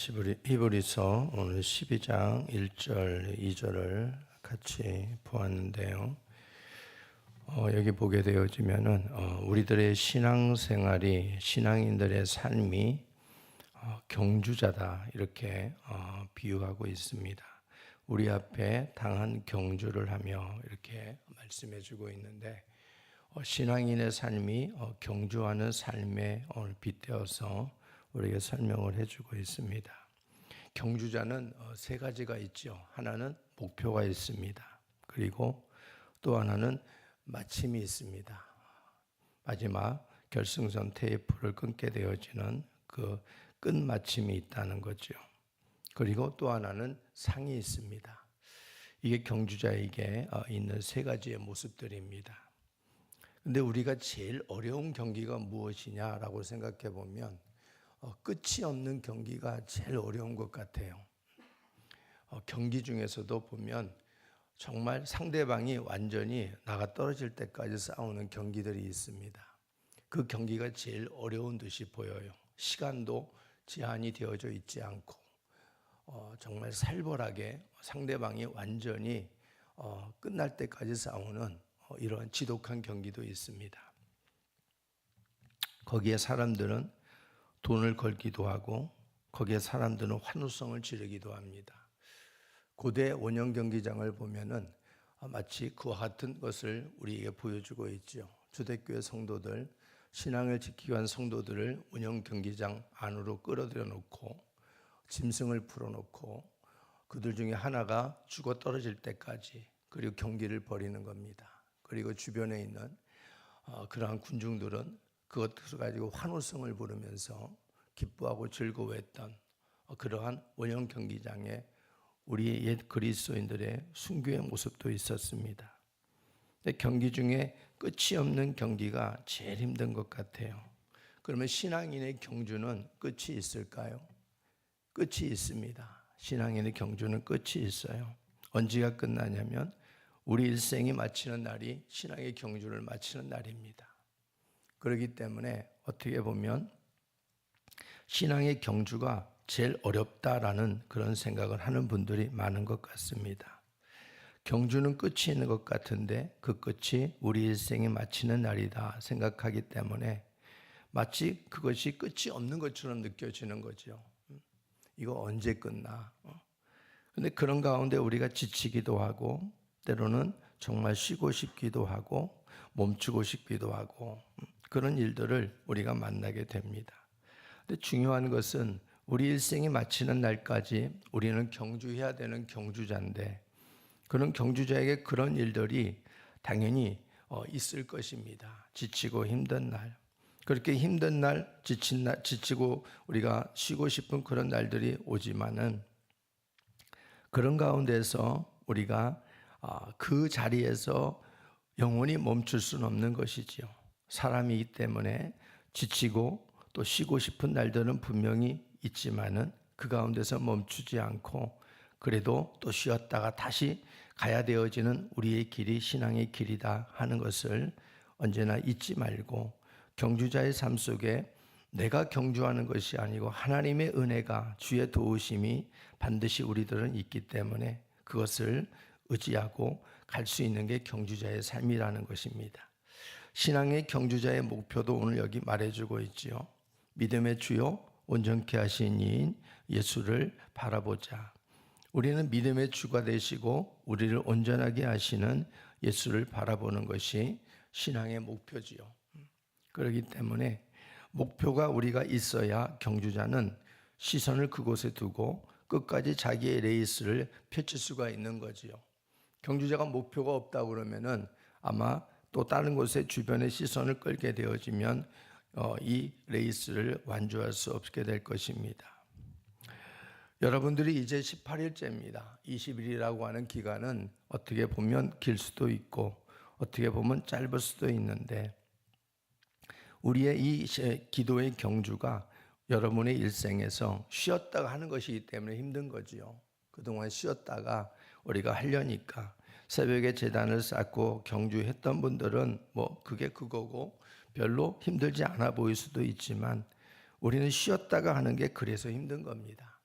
히브리서 오늘 12장 1절, 2절을 같이 보았는데요. 여기 보게 되어지면은 우리들의 신앙생활이, 신앙인들의 삶이 경주자다 이렇게 비유하고 있습니다. 우리 앞에 당한 경주를 하며 이렇게 말씀해주고 있는데, 신앙인의 삶이 경주하는 삶에 오늘 빗대어서 우리에게 설명을 해주고 있습니다. 경주자는 세 가지가 있죠. 하나는 목표가 있습니다. 그리고 또 하나는 마침이 있습니다. 마지막 결승선 테이프를 끊게 되어지는 그 끝마침이 있다는 거죠. 그리고 또 하나는 상이 있습니다. 이게 경주자에게 있는 세 가지의 모습들입니다. 근데 우리가 제일 어려운 경기가 무엇이냐라고 생각해 보면 끝이 없는 경기가 제일 어려운 것 같아요. 경기 중에서도 보면 정말 상대방이 완전히 나가 떨어질 때까지 싸우는 경기들이 있습니다. 그 경기가 제일 어려운 듯이 보여요. 시간도 제한이 되어져 있지 않고 정말 살벌하게 상대방이 완전히 끝날 때까지 싸우는 이런 지독한 경기도 있습니다. 거기에 사람들은 돈을 걸기도 하고 거기에 사람들은 환호성을 지르기도 합니다. 고대 원형 경기장을 보면은 마치 그와 같은 것을 우리에게 보여주고 있죠. 초대교회 성도들, 신앙을 지키기 위한 성도들을 원형 경기장 안으로 끌어들여 놓고 짐승을 풀어놓고 그들 중에 하나가 죽어 떨어질 때까지 그리고 경기를 벌이는 겁니다. 그리고 주변에 있는 그러한 군중들은 그것을 가지고 환호성을 부르면서 기뻐하고 즐거워했던 그러한 원형 경기장에 우리 옛 그리스도인들의 순교의 모습도 있었습니다. 근데 경기 중에 끝이 없는 경기가 제일 힘든 것 같아요. 그러면 신앙인의 경주는 끝이 있을까요? 끝이 있습니다. 신앙인의 경주는 끝이 있어요. 언제가 끝나냐면 우리 일생이 마치는 날이 신앙의 경주를 마치는 날입니다. 그렇기 때문에 어떻게 보면 신앙의 경주가 제일 어렵다라는 그런 생각을 하는 분들이 많은 것 같습니다. 경주는 끝이 있는 것 같은데 그 끝이 우리 일생이 마치는 날이다 생각하기 때문에 마치 그것이 끝이 없는 것처럼 느껴지는 거죠. 이거 언제 끝나? 근데 그런 가운데 우리가 지치기도 하고 때로는 정말 쉬고 싶기도 하고 멈추고 싶기도 하고 그런 일들을 우리가 만나게 됩니다. 근데 중요한 것은 우리 일생이 마치는 날까지 우리는 경주해야 되는 경주자인데 그런 경주자에게 그런 일들이 당연히 있을 것입니다. 지치고 힘든 날. 그렇게 힘든 날, 지치고 우리가 쉬고 싶은 그런 날들이 오지만은 그런 가운데서 우리가 그 자리에서 영원히 멈출 수는 없는 것이지요. 사람이기 때문에 지치고 또 쉬고 싶은 날들은 분명히 있지만은 그 가운데서 멈추지 않고 그래도 또 쉬었다가 다시 가야 되어지는 우리의 길이 신앙의 길이다 하는 것을 언제나 잊지 말고 경주자의 삶 속에 내가 경주하는 것이 아니고 하나님의 은혜가 주의 도우심이 반드시 우리들은 있기 때문에 그것을 의지하고 갈 수 있는 게 경주자의 삶이라는 것입니다. 신앙의 경주자의 목표도 오늘 여기 말해주고 있지요. 믿음의 주요 온전케 하신 이인 예수를 바라보자. 우리는 믿음의 주가 되시고 우리를 온전하게 하시는 예수를 바라보는 것이 신앙의 목표지요. 그렇기 때문에 목표가 우리가 있어야 경주자는 시선을 그곳에 두고 끝까지 자기의 레이스를 펼칠 수가 있는 거지요. 경주자가 목표가 없다 그러면은 아마 또 다른 곳에 주변의 시선을 끌게 되어지면 이 레이스를 완주할 수 없게 될 것입니다. 여러분들이 이제 18일째입니다. 20일이라고 하는 기간은 어떻게 보면 길 수도 있고 어떻게 보면 짧을 수도 있는데 우리의 이 기도의 경주가 여러분의 일생에서 쉬었다가 하는 것이기 때문에 힘든 거지요. 그동안 쉬었다가 우리가 하려니까 새벽에 제단을 쌓고 경주했던 분들은 뭐 그게 그거고 별로 힘들지 않아 보일 수도 있지만 우리는 쉬었다가 하는 게 그래서 힘든 겁니다.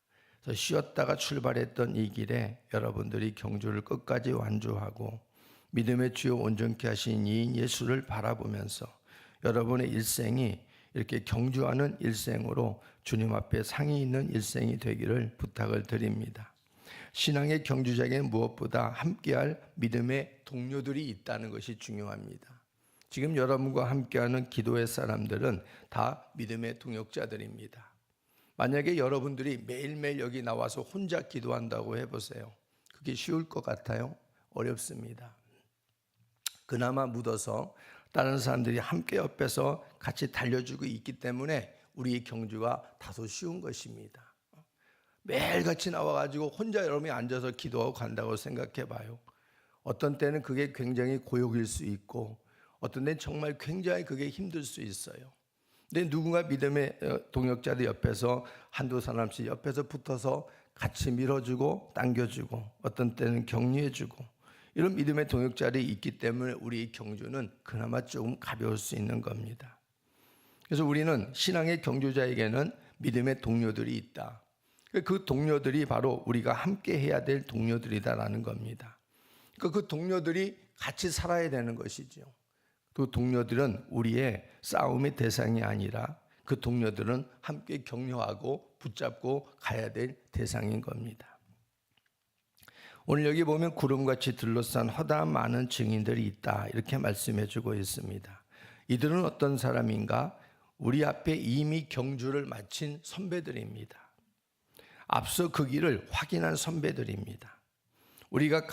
쉬었다가 출발했던 이 길에 여러분들이 경주를 끝까지 완주하고 믿음의 주요 온전케 하신 이인 예수를 바라보면서 여러분의 일생이 이렇게 경주하는 일생으로 주님 앞에 상이 있는 일생이 되기를 부탁을 드립니다. 신앙의 경주자에게는 무엇보다 함께할 믿음의 동료들이 있다는 것이 중요합니다. 지금 여러분과 함께하는 기도의 사람들은 다 믿음의 동역자들입니다. 만약에 여러분들이 매일매일 여기 나와서 혼자 기도한다고 해보세요. 그게 쉬울 것 같아요? 어렵습니다. 그나마 묻어서 다른 사람들이 함께 옆에서 같이 달려주고 있기 때문에 우리의 경주가 다소 쉬운 것입니다. 매일같이 나와가지고 혼자 여러분이 앉아서 기도하고 간다고 생각해 봐요. 어떤 때는 그게 굉장히 고역일 수 있고 어떤 때는 정말 굉장히 그게 힘들 수 있어요. 근데 누군가 믿음의 동역자들 옆에서 한두 사람씩 옆에서 붙어서 같이 밀어주고 당겨주고 어떤 때는 격려해주고 이런 믿음의 동역자들이 있기 때문에 우리 경주는 그나마 조금 가벼울 수 있는 겁니다. 그래서 우리는 신앙의 경주자에게는 믿음의 동료들이 있다. 그 동료들이 바로 우리가 함께 해야 될 동료들이다라는 겁니다. 그 동료들이 같이 살아야 되는 것이죠. 그 동료들은 우리의 싸움의 대상이 아니라 그 동료들은 함께 격려하고 붙잡고 가야 될 대상인 겁니다. 오늘 여기 보면 구름같이 둘러싼 허다한 많은 증인들이 있다 이렇게 말씀해 주고 있습니다. 이들은 어떤 사람인가? 우리 앞에 이미 경주를 마친 선배들입니다. 앞서 그 길을 확인한 선배들입니다. 우리가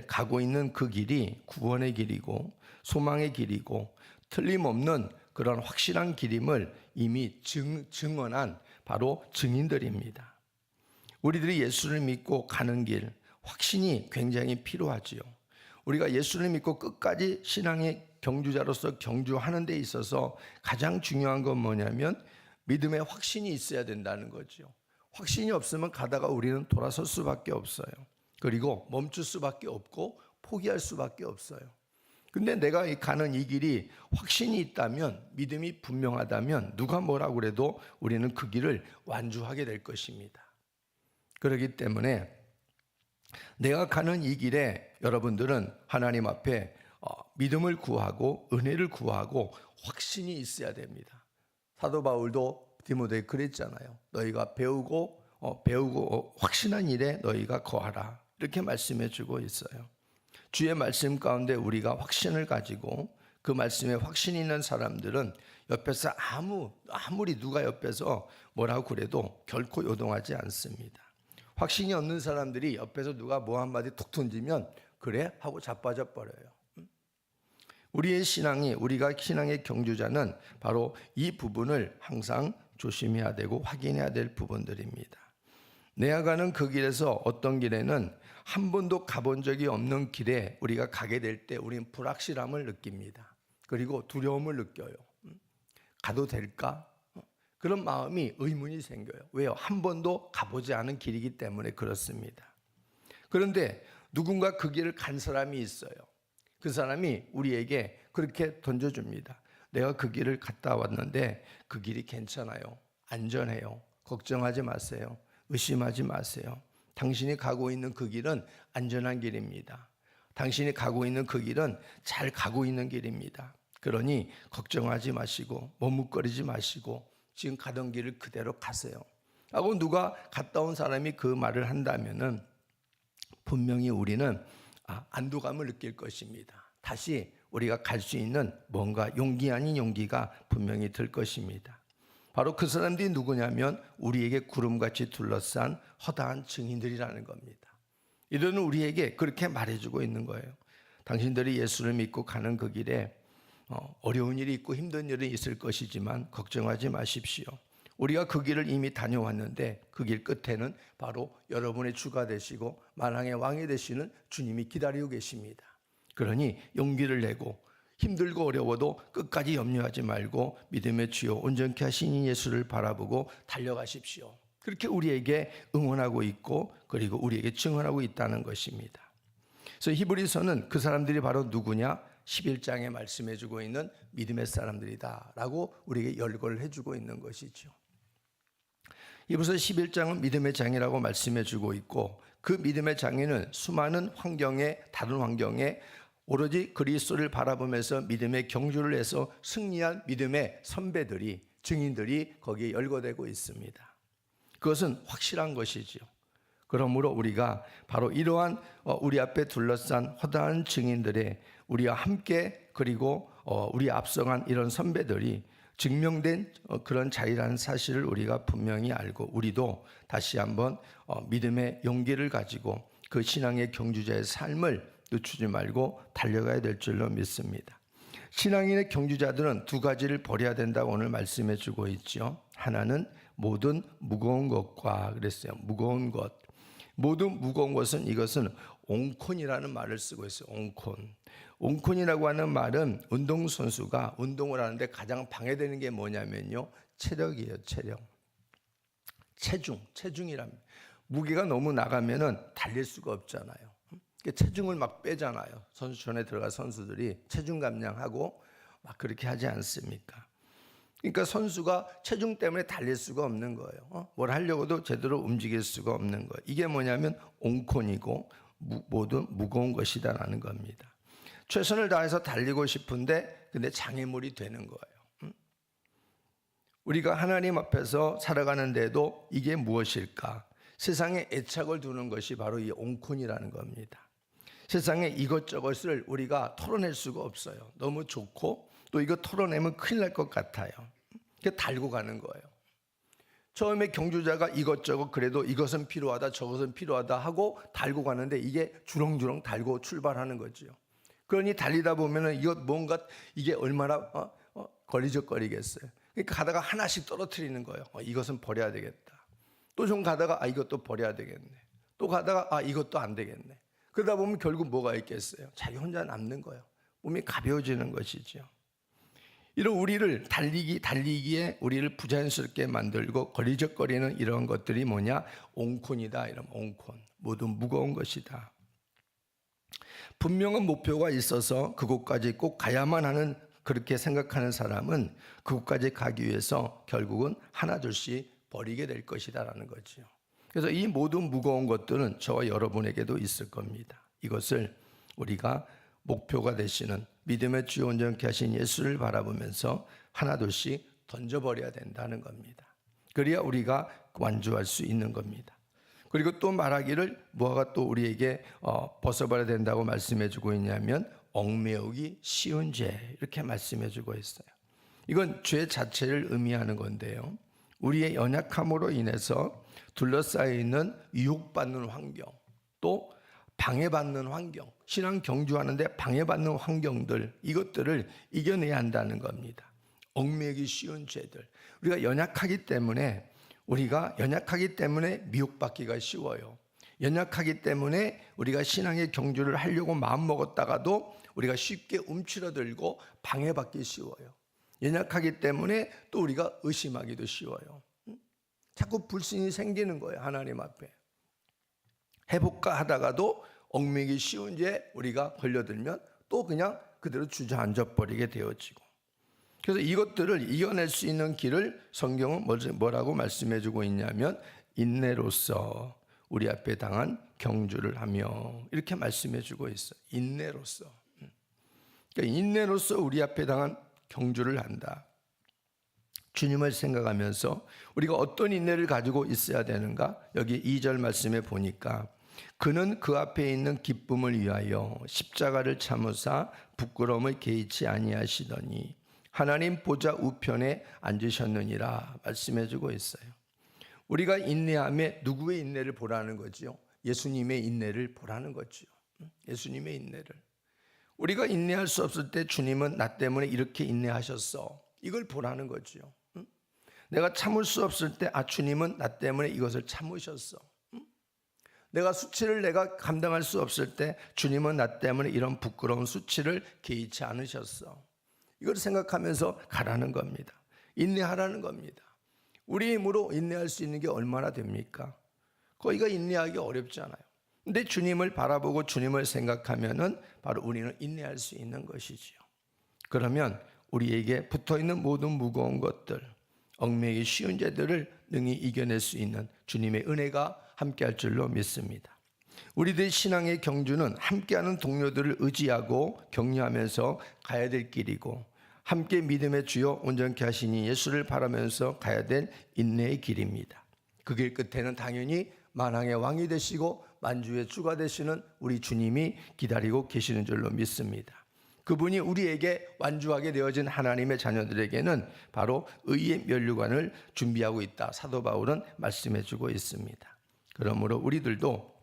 가고 있는 그 길이 구원의 길이고 소망의 길이고 틀림없는 그런 확실한 길임을 이미 증언한 바로 증인들입니다. 우리들이 예수를 믿고 가는 길 확신이 굉장히 필요하지요. 우리가 예수를 믿고 끝까지 신앙의 경주자로서 경주하는 데 있어서 가장 중요한 건 뭐냐면 믿음의 확신이 있어야 된다는 거죠. 확신이 없으면 가다가 우리는 돌아설 수밖에 없어요. 그리고 멈출 수밖에 없고 포기할 수밖에 없어요. 근데 내가 가는 이 길이 확신이 있다면, 믿음이 분명하다면 누가 뭐라고 그래도 우리는 그 길을 완주하게 될 것입니다. 그렇기 때문에 내가 가는 이 길에 여러분들은 하나님 앞에 믿음을 구하고 은혜를 구하고 확신이 있어야 됩니다. 사도 바울도 디모데에 그랬잖아요. 너희가 배우고 확신한 일에 너희가 거하라. 이렇게 말씀해 주고 있어요. 주의 말씀 가운데 우리가 확신을 가지고 그 말씀에 확신이 있는 사람들은 옆에서 아무리 누가 옆에서 뭐라고 그래도 결코 요동하지 않습니다. 확신이 없는 사람들이 옆에서 누가 뭐 한마디 툭 던지면 그래? 하고 자빠져 버려요. 우리가 신앙의 경주자는 바로 이 부분을 항상 조심해야 되고 확인해야 될 부분들입니다. 내가 가는 그 길에서 어떤 길에는 한 번도 가본 적이 없는 길에 우리가 가게 될 때 우리는 불확실함을 느낍니다. 그리고 두려움을 느껴요. 가도 될까? 그런 마음이 의문이 생겨요. 왜요? 한 번도 가보지 않은 길이기 때문에 그렇습니다. 그런데 누군가 그 길을 간 사람이 있어요. 그 사람이 우리에게 그렇게 던져줍니다. 내가 그 길을 갔다 왔는데 그 길이 괜찮아요. 안전해요. 걱정하지 마세요. 의심하지 마세요. 당신이 가고 있는 그 길은 안전한 길입니다. 당신이 가고 있는 그 길은 잘 가고 있는 길입니다. 그러니 걱정하지 마시고 머뭇거리지 마시고 지금 가던 길을 그대로 가세요. 하고 누가 갔다 온 사람이 그 말을 한다면은 분명히 우리는 안도감을 느낄 것입니다. 다시 우리가 갈 수 있는 뭔가 용기 아닌 용기가 분명히 들 것입니다. 바로 그 사람들이 누구냐면 우리에게 구름같이 둘러싼 허다한 증인들이라는 겁니다. 이들은 우리에게 그렇게 말해주고 있는 거예요. 당신들이 예수를 믿고 가는 그 길에 어려운 일이 있고 힘든 일이 있을 것이지만 걱정하지 마십시오. 우리가 그 길을 이미 다녀왔는데 그 길 끝에는 바로 여러분의 주가 되시고 만왕의 왕이 되시는 주님이 기다리고 계십니다. 그러니 용기를 내고 힘들고 어려워도 끝까지 염려하지 말고 믿음의 주요 온전케 하신 예수를 바라보고 달려가십시오. 그렇게 우리에게 응원하고 있고 그리고 우리에게 증언하고 있다는 것입니다. 그래서 히브리서는 그 사람들이 바로 누구냐? 11장에 말씀해주고 있는 믿음의 사람들이다 라고 우리에게 열거를 해주고 있는 것이죠. 히브리서 11장은 믿음의 장이라고 말씀해 주고 있고, 그 믿음의 장에는 수많은 다른 환경에 오로지 그리스도를 바라보면서 믿음의 경주를 해서 승리한 믿음의 선배들이, 증인들이 거기에 열거되고 있습니다. 그것은 확실한 것이지요. 그러므로 우리가 바로 이러한 우리 앞에 둘러싼 허다한 증인들의 우리와 함께, 그리고 우리 앞서간 이런 선배들이 증명된 그런 자리라는 사실을 우리가 분명히 알고, 우리도 다시 한번 믿음의 용기를 가지고 그 신앙의 경주자의 삶을 늦추지 말고 달려가야 될 줄로 믿습니다. 신앙인의 경주자들은 두 가지를 버려야 된다고 오늘 말씀해 주고 있죠. 하나는 모든 무거운 것과 그랬어요. 무거운 것. 모든 무거운 것은, 이것은 옹콘이라는 말을 쓰고 있어요. 옹콘. 옹콘이라고 하는 말은 운동선수가 운동을 하는데 가장 방해되는 게 뭐냐면요, 체력이에요. 체중이랍니다. 무게가 너무 나가면은 달릴 수가 없잖아요. 체중을 막 빼잖아요. 선수촌에 들어간 선수들이 체중 감량하고 막 그렇게 하지 않습니까? 그러니까 선수가 체중 때문에 달릴 수가 없는 거예요. 뭘 하려고도 제대로 움직일 수가 없는 거예요. 이게 뭐냐면 옹콘이고 모두 무거운 것이다라는 겁니다. 최선을 다해서 달리고 싶은데 근데 장애물이 되는 거예요. 우리가 하나님 앞에서 살아가는데도 이게 무엇일까? 세상에 애착을 두는 것이 바로 이 옹콘이라는 겁니다. 세상에 이것저것을 우리가 털어낼 수가 없어요. 너무 좋고 또 이거 털어내면 큰일 날 것 같아요. 그게 달고 가는 거예요. 처음에 경주자가 이것저것 그래도 이것은 필요하다 저것은 필요하다 하고 달고 가는데 이게 주렁주렁 달고 출발하는 거죠. 그러니 달리다 보면은 이게 얼마나 걸리적거리겠어요. 그러니까 가다가 하나씩 떨어뜨리는 거예요. 이것은 버려야 되겠다. 또 좀 가다가 이것도 버려야 되겠네. 또 가다가 이것도 안 되겠네. 그러다 보면 결국 뭐가 있겠어요? 자기 혼자 남는 거예요. 몸이 가벼워지는 것이죠. 이런 우리를 달리기에 우리를 부자연스럽게 만들고 거리적거리는 이런 것들이 뭐냐? 옹콘이다. 이런 옹콘. 모두 무거운 것이다. 분명한 목표가 있어서 그곳까지 꼭 가야만 하는, 그렇게 생각하는 사람은 그곳까지 가기 위해서 결국은 하나둘씩 버리게 될 것이다라는 거죠. 그래서 이 모든 무거운 것들은 저와 여러분에게도 있을 겁니다. 이것을 우리가 목표가 되시는 믿음의 주 온전케 하신 예수를 바라보면서 하나둘씩 던져버려야 된다는 겁니다. 그래야 우리가 완주할 수 있는 겁니다. 그리고 또 말하기를 뭐가 또 우리에게 벗어버려야 된다고 말씀해주고 있냐면 얽매우기 쉬운 죄, 이렇게 말씀해주고 있어요. 이건 죄 자체를 의미하는 건데요, 우리의 연약함으로 인해서 둘러싸여 있는 유혹받는 환경, 또 방해받는 환경, 신앙 경주하는데 방해받는 환경들, 이것들을 이겨내야 한다는 겁니다. 얽매이기 쉬운 죄들. 우리가 연약하기 때문에 미혹받기가 쉬워요. 연약하기 때문에 우리가 신앙의 경주를 하려고 마음먹었다가도 우리가 쉽게 움츠러들고 방해받기 쉬워요. 연약하기 때문에 또 우리가 의심하기도 쉬워요. 자꾸 불신이 생기는 거예요. 하나님 앞에 해볼까 하다가도 얽매이기 쉬운 죄에 우리가 걸려들면 또 그냥 그대로 주저앉아 버리게 되어지고, 그래서 이것들을 이겨낼 수 있는 길을 성경은 뭐라고 말씀해주고 있냐면 인내로서 우리 앞에 당한 경주를 하며, 이렇게 말씀해주고 있어요. 인내로서. 그러니까 인내로서 우리 앞에 당한 경주를 한다. 주님을 생각하면서 우리가 어떤 인내를 가지고 있어야 되는가? 여기 2절 말씀에 보니까 그는 그 앞에 있는 기쁨을 위하여 십자가를 참으사 부끄러움을 개의치 아니하시더니 하나님 보좌 우편에 앉으셨느니라 말씀해주고 있어요. 우리가 인내함에 누구의 인내를 보라는 거지요? 예수님의 인내를 보라는 거지요. 예수님의 인내를. 우리가 인내할 수 없을 때 주님은 나 때문에 이렇게 인내하셨어, 이걸 보라는 거지요. 내가 참을 수 없을 때 주님은 나 때문에 이것을 참으셨어. 내가 수치를 감당할 수 없을 때 주님은 나 때문에 이런 부끄러운 수치를 개의치 않으셨어. 이걸 생각하면서 가라는 겁니다. 인내하라는 겁니다. 우리 힘으로 인내할 수 있는 게 얼마나 됩니까? 거기가 인내하기 어렵잖아요. 근데 주님을 바라보고 주님을 생각하면은 바로 우리는 인내할 수 있는 것이지요. 그러면 우리에게 붙어있는 모든 무거운 것들, 얽매이기 쉬운 죄들을 능히 이겨낼 수 있는 주님의 은혜가 함께할 줄로 믿습니다. 우리들의 신앙의 경주는 함께하는 동료들을 의지하고 격려하면서 가야 될 길이고, 함께 믿음의 주요 온전케 하시니 예수를 바라면서 가야 될 인내의 길입니다. 그 길 끝에는 당연히 만왕의 왕이 되시고 만주의 주가 되시는 우리 주님이 기다리고 계시는 줄로 믿습니다. 그분이 우리에게 완주하게 되어진 하나님의 자녀들에게는 바로 의의 면류관을 준비하고 있다, 사도 바울은 말씀해 주고 있습니다. 그러므로 우리들도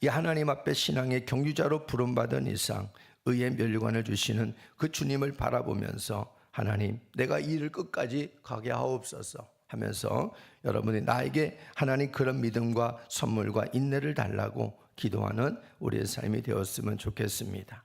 이 하나님 앞에 신앙의 경유자로 부름받은 이상 의의 면류관을 주시는 그 주님을 바라보면서 하나님, 내가 이 일을 끝까지 가게 하옵소서 하면서 여러분이 나에게 하나님 그런 믿음과 선물과 인내를 달라고 기도하는 우리의 삶이 되었으면 좋겠습니다.